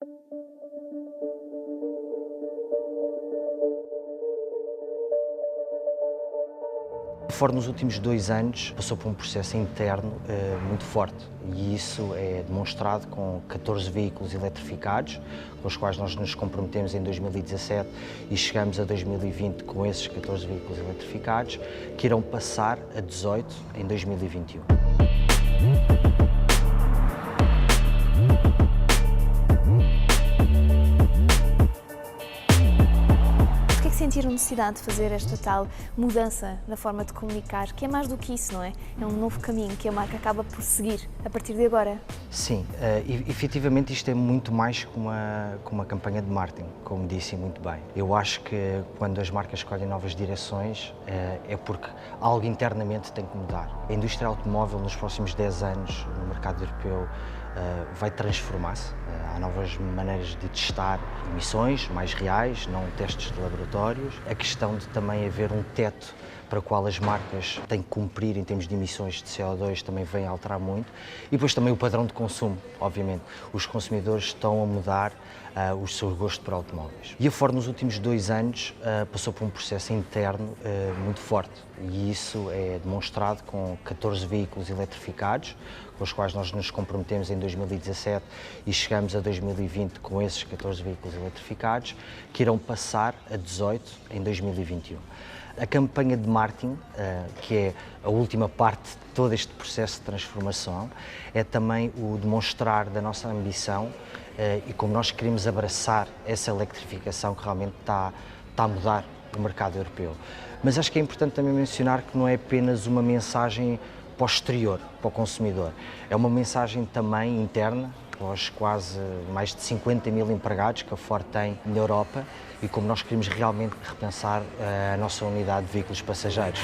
A Ford nos últimos 2 anos passou por um processo interno muito forte e isso é demonstrado com 14 veículos eletrificados, com os quais nós nos comprometemos em 2017 e chegamos a 2020 com esses 14 veículos eletrificados, que irão passar a 18 em 2021. Sentiram necessidade de fazer esta tal mudança na forma de comunicar, que é mais do que isso, não é? É um novo caminho que a marca acaba por seguir a partir de agora. Sim, efetivamente isto é muito mais que uma campanha de marketing, como disse muito bem. Eu acho que quando as marcas escolhem novas direções é porque algo internamente tem que mudar. A indústria automóvel nos próximos 10 anos no mercado europeu vai transformar-se. Há novas maneiras de testar emissões mais reais, não testes de laboratórios. A questão de também haver um teto para o qual as marcas têm que cumprir em termos de emissões de CO2 também vem a alterar muito. E depois também o padrão de consumo, obviamente. Os consumidores estão a mudar o seu gosto por automóveis. E a Ford nos últimos 2 anos passou por um processo interno muito forte e isso é demonstrado com 14 veículos eletrificados, com os quais nós nos comprometemos em 2017 e chegamos a 2020 com esses 14 veículos eletrificados, que irão passar a 18 em 2021. A campanha de marketing, que é a última parte de todo este processo de transformação, é também o demonstrar da nossa ambição e como nós queremos abraçar essa eletrificação que realmente está a mudar o mercado europeu. Mas acho que é importante também mencionar que não é apenas uma mensagem para o exterior, para o consumidor. É uma mensagem também interna, para os quase mais de 50 mil empregados que a Ford tem na Europa e como nós queremos realmente repensar a nossa unidade de veículos passageiros.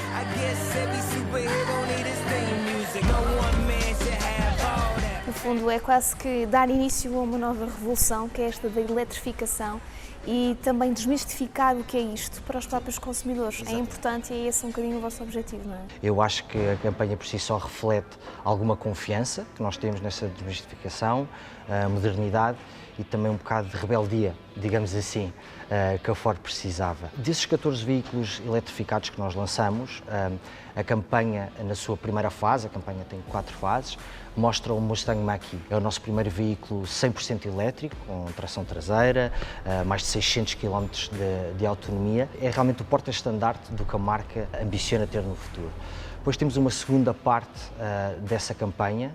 No fundo, é quase que dar início a uma nova revolução, que é esta da eletrificação, e também desmistificar o que é isto para os próprios consumidores. Exato. É importante e é esse um bocadinho o vosso objetivo, não é? Eu acho que a campanha por si só reflete alguma confiança que nós temos nessa desmistificação, modernidade e também um bocado de rebeldia, digamos assim, que a Ford precisava. Desses 14 veículos eletrificados que nós lançamos, a campanha na sua primeira fase, a campanha tem 4 fases, mostra o Mustang Mach-E. É o nosso primeiro veículo 100% elétrico, com tração traseira, mais de 600 km de autonomia. É realmente o porta-estandarte do que a marca ambiciona ter no futuro. Depois temos uma segunda parte dessa campanha,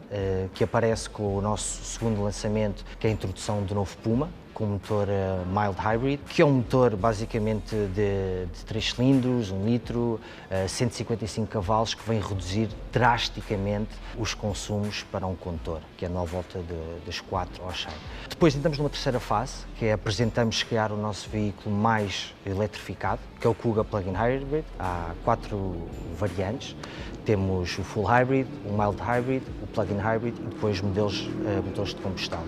que aparece com o nosso segundo lançamento, que é a introdução do novo Puma, com o motor mild hybrid, que é um motor basicamente de 3 cilindros, 1 litro, 155 cavalos, que vem reduzir drasticamente os consumos para um condutor, que é na volta das 4 aos 100. Depois entramos numa terceira fase, que é apresentamos criar o nosso veículo mais eletrificado, que é o Kuga Plug-in Hybrid. Há 4 variantes. Temos o Full Hybrid, o Mild Hybrid, o Plug-in Hybrid e depois motores de combustão,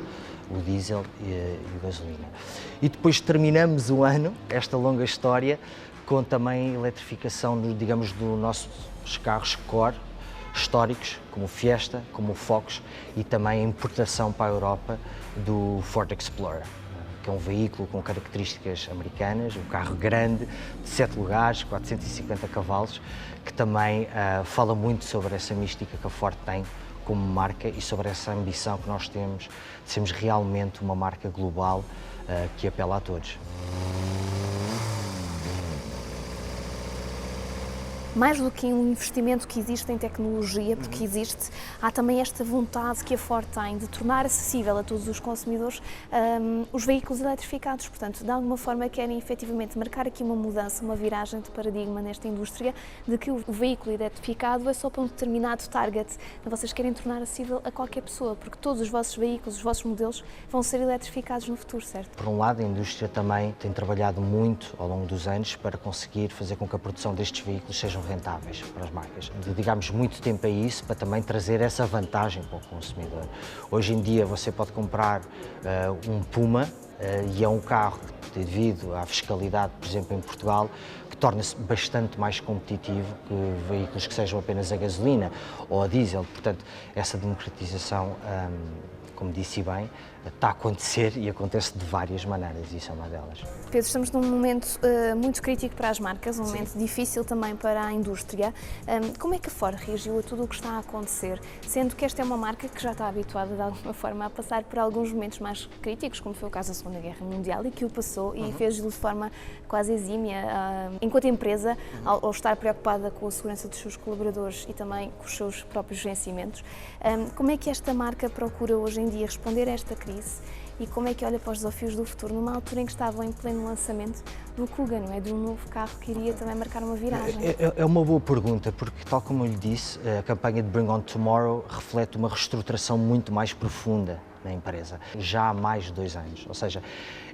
o diesel e a gasolina. E depois terminamos o ano, esta longa história, com também eletrificação, digamos, dos nossos carros core históricos, como o Fiesta, como o Focus, e também a importação para a Europa do Ford Explorer, que é um veículo com características americanas, um carro grande, de 7 lugares, 450 cavalos, que também fala muito sobre essa mística que a Ford tem como marca e sobre essa ambição que nós temos de sermos realmente uma marca global que apela a todos. Mais do que um investimento que existe em tecnologia, porque existe, há também esta vontade que a Ford tem de tornar acessível a todos os consumidores os veículos eletrificados. Portanto, de alguma forma querem efetivamente marcar aqui uma mudança, uma viragem de paradigma nesta indústria, de que o veículo eletrificado é só para um determinado target. Vocês querem tornar acessível a qualquer pessoa, porque todos os vossos veículos, os vossos modelos vão ser eletrificados no futuro, certo? Por um lado, a indústria também tem trabalhado muito ao longo dos anos para conseguir fazer com que a produção destes veículos sejam rentáveis para as marcas. Dedicamos muito tempo a isso para também trazer essa vantagem para o consumidor. Hoje em dia você pode comprar um Puma e é um carro que, devido à fiscalidade, por exemplo, em Portugal, que torna-se bastante mais competitivo que veículos que sejam apenas a gasolina ou a diesel. Portanto, essa democratização, como disse bem, está a acontecer e acontece de várias maneiras, isso é uma delas. Pedro, estamos num momento muito crítico para as marcas, um momento difícil também para a indústria. Como é que a Ford reagiu a tudo o que está a acontecer, sendo que esta é uma marca que já está habituada de alguma forma a passar por alguns momentos mais críticos, como foi o caso da Segunda Guerra Mundial, e que o passou e fez-o de forma quase exímia, enquanto empresa, ao estar preocupada com a segurança dos seus colaboradores e também com os seus próprios vencimentos. Como é que esta marca procura hoje em dia responder a esta crise e como é que olha para os desafios do futuro, numa altura em que estavam em pleno lançamento do Kuga, não é? De um novo carro que iria também marcar uma viragem? É uma boa pergunta, porque, tal como eu lhe disse, a campanha de Bring On Tomorrow reflete uma reestruturação muito mais profunda na empresa, já há mais de 2 anos. Ou seja,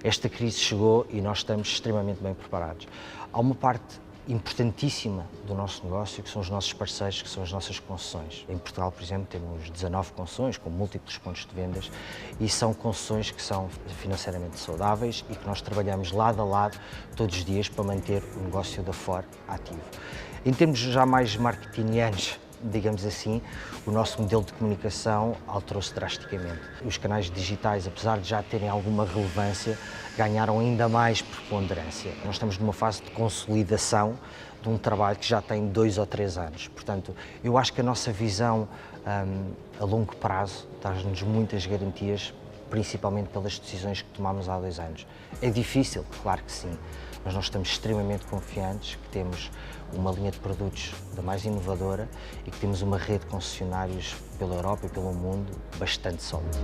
esta crise chegou e nós estamos extremamente bem preparados. Há uma parte importantíssima do nosso negócio, que são os nossos parceiros, que são as nossas concessões. Em Portugal, por exemplo, temos 19 concessões, com múltiplos pontos de vendas, e são concessões que são financeiramente saudáveis e que nós trabalhamos lado a lado todos os dias para manter o negócio da Ford ativo. Em termos já mais marketingianos, digamos assim, o nosso modelo de comunicação alterou-se drasticamente. Os canais digitais, apesar de já terem alguma relevância, ganharam ainda mais preponderância. Nós estamos numa fase de consolidação de um trabalho que já tem 2 ou 3 anos. Portanto, eu acho que a nossa visão a longo prazo dá-nos muitas garantias, principalmente pelas decisões que tomamos há 2 anos. É difícil, claro que sim, mas nós estamos extremamente confiantes que temos uma linha de produtos da mais inovadora e que temos uma rede de concessionários pela Europa e pelo mundo bastante sólida.